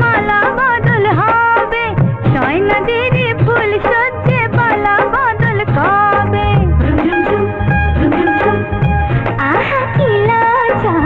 মালা বদল হবে, সয় নদীর ফুল সজ্জে পালা বদল কবে। আহা কি লজ্জা,